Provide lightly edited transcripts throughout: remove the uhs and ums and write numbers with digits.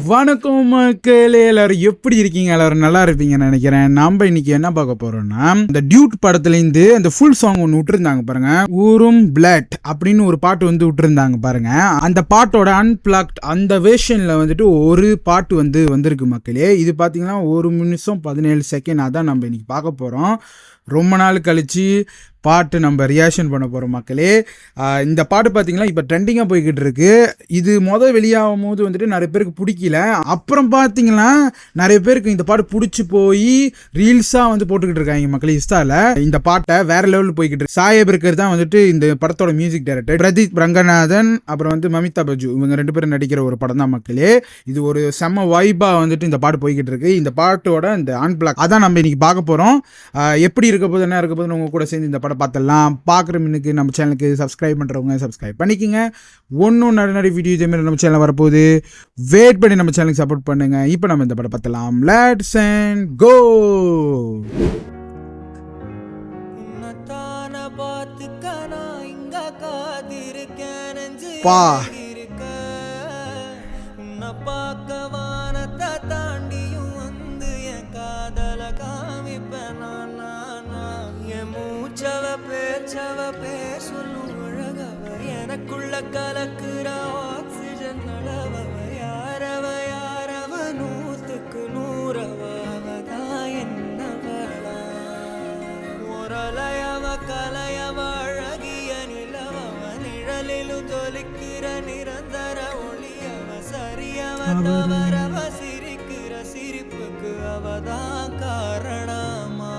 வணக்கம் மக்களே, எல்லாரும் எப்படி இருக்கீங்க? எல்லாரும் நல்லா இருப்பீங்கன்னு நினைக்கிறேன். நம்ம இன்னைக்கு என்ன பார்க்க போறோம்னா, இந்த டியூட் படத்துல இருந்து அந்த ஃபுல் சாங் ஒன்று விட்டுருந்தாங்க பாருங்க, ஊரும் பிளட் அப்படின்னு ஒரு பாட்டு வந்து விட்டுருந்தாங்க பாருங்க. அந்த பாட்டோட அன்பிளக்ட் அந்த வேர்ஷன்ல வந்துட்டு ஒரு பாட்டு வந்திருக்கு மக்களே. இது பாத்தீங்கன்னா 1 நிமிஷம் 17 செகண்ட். அதான் நம்ம இன்னைக்கு பார்க்க போறோம். ரொம்ப நாள் கழிச்சு பாட்டு நம்ம ரியாக்ஷன் பண்ண போகிறோம் மக்களே. இந்த பாட்டு பார்த்தீங்கன்னா இப்போ ட்ரெண்டிங்காக போய்கிட்டு இருக்கு. இது வெளியாகும் போது வந்துட்டு நிறைய பேருக்கு பிடிக்கல. அப்புறம் பார்த்தீங்கன்னா நிறைய பேருக்கு இந்த பாட்டு பிடிச்சி போய் ரீல்ஸாக வந்து போட்டுக்கிட்டு இருக்காங்க மக்களே இன்ஸ்டாவில். இந்த பாட்டை வேற லெவலில் போய்கிட்டு இருக்கு. சாய் அபியங்கர் தான் வந்துட்டு இந்த படத்தோட மியூசிக் டைரக்டர். பிரதீப், ரங்கநாதன், அப்புறம் வந்து மமிதா பஜு, இவங்க 2 பேரும் நடிக்கிற ஒரு படம் தான் மக்களே. இது ஒரு செம்ம வைபாக வந்துட்டு இந்த பாட்டு போய்கிட்டு இருக்கு. இந்த பாட்டோட இந்த அன்பிளாக் அதான் நம்ம இன்னைக்கு பார்க்க போகிறோம். எப்படி இருக்க போது என்ன இருக்க போதுன்னு உங்க கூட சேர்ந்து இந்த படம் பார்த்தலாம். பார்க்குற மின்னுக்கு நம்ம சேனலுக்கு சப்ஸ்கிரைப் பண்ணுறவங்க சப்ஸ்கிரைப் பண்ணிக்கோங்க. ஒன்றும் நிறைய வீடியோ இதேமாதிரி நம்ம சேனல் வரப்போகுது. வெயிட் பண்ணி நம்ம சேனலுக்கு சப்போர்ட் பண்ணுங்க. இப்போ நம்ம இந்த படம் பார்த்தலாம். லெட்ஸ் அண்ட் கோ. பா எனக்குள்ள கலக்குற ஆக்சிஜன் அளவ யாரவ யாரவ 100க்கு 100 அவதான் என்னவளா ஒரலையவ கலையவ அழகிய நிலவவ நிழலிலு தொலிக்கிற நிரந்தர ஒளியவ சரியவ தவறவ சிரிக்கிற சிரிப்புக்கு அவதான் காரணமா.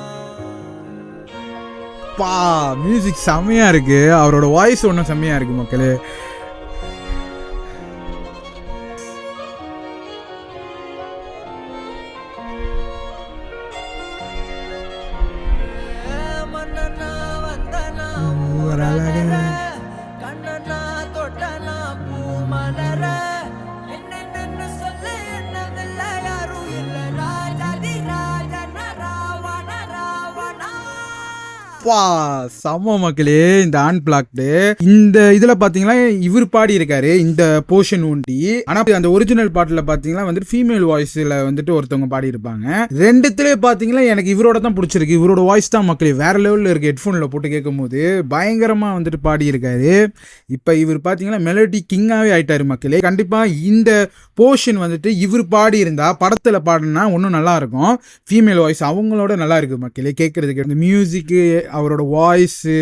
பா மியூசிக் செம்மையா இருக்கு. அவரோட வாய்ஸ் ஒன்றும் செம்மையா இருக்கு மக்களே. சம மக்களே, இந்த அன்பிளாக்டு இந்த இதுல பாத்தீங்கன்னா இவர் பாடி இருக்காரு இந்த போர்ஷன் ஒண்டி. ஆனா அந்த ஒரிஜினல் பாட்டுல பாத்தீங்கன்னா வந்துட்டு ஃபீமேல் வாய்ஸ்ல வந்துட்டு ஒருத்தவங்க பாடி இருப்பாங்க. ரெண்டுத்திலே பாத்தீங்கன்னா எனக்கு இவரோட தான் பிடிச்சிருக்கு. இவரோட வாய்ஸ் தான் மக்களே வேற லெவல்ல இருக்கு. ஹெட்ஃபோன்ல போட்டு கேட்கும் போது பயங்கரமா வந்துட்டு பாடி இருக்காரு. இப்ப இவர் பாத்தீங்கன்னா மெலடி கிங்காவே ஆயிட்டாரு மக்களே. கண்டிப்பா இந்த போர்ஷன் வந்துட்டு இவர் பாடி இருந்தா படத்துல பாடினா ஒன்னும் நல்லா இருக்கும். ஃபீமேல் வாய்ஸ் அவங்களோட நல்லா இருக்கு மக்களே கேட்கறதுக்கு. இந்த மியூசிக்கு, அவரோட வாய்ஸு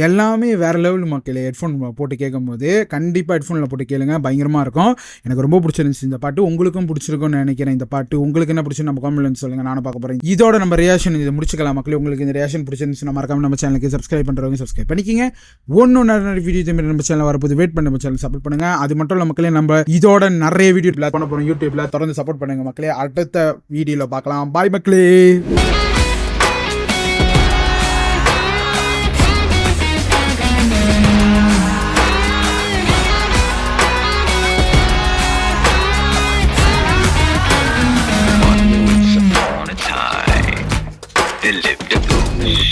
எல்லாமே வேற லெவல் மக்களே. ஹெட்ஃபோன் போட்டு கேட்கும் போது கண்டிப்பாக ஹெட்ஃபோனில் போட்டு கேளுங்க, பயங்கரமாக இருக்கும். எனக்கு ரொம்ப பிடிச்சிருந்துச்சு இந்த பாட்டு. உங்களுக்கும் பிடிச்சிருக்கும்னு நினைக்கிறேன். இந்த பாட்டு உங்களுக்கு என்ன பிடிச்சி நம்ம காமெண்ட்ல சொல்லுங்க, நானும் பார்க்க போகிறேன். இதோட நம்ம ரியாக்ஷன் இதை முடிச்சுக்கலாம் மக்களே. உங்களுக்கு இந்த ரியாக்ஷன் பிடிச்சிருந்துச்சுன்னா மறக்காம நம்ம சேனலுக்கு சப்ஸ்கிரைப் பண்ணுறவங்க சப்ஸ்கிரைப் பண்ணிக்கிங்க. ஒன்றும் நிறைய வீடியோ இதேமாதிரி நம்ம சேனல் வரப்போது. வெயிட் பண்ணி நம்ம சேனல் சப்போர்ட் பண்ணுங்க. அது மட்டும் இல்லை மக்களே, நம்ம இதோட நிறைய வீடியோ பண்ண போகிறோம் யூடியூப்ல. தொடர்ந்து சப்போர்ட் பண்ணுங்க மக்களே. அடுத்த வீடியோவில் பார்க்கலாம். பாய் மக்களே.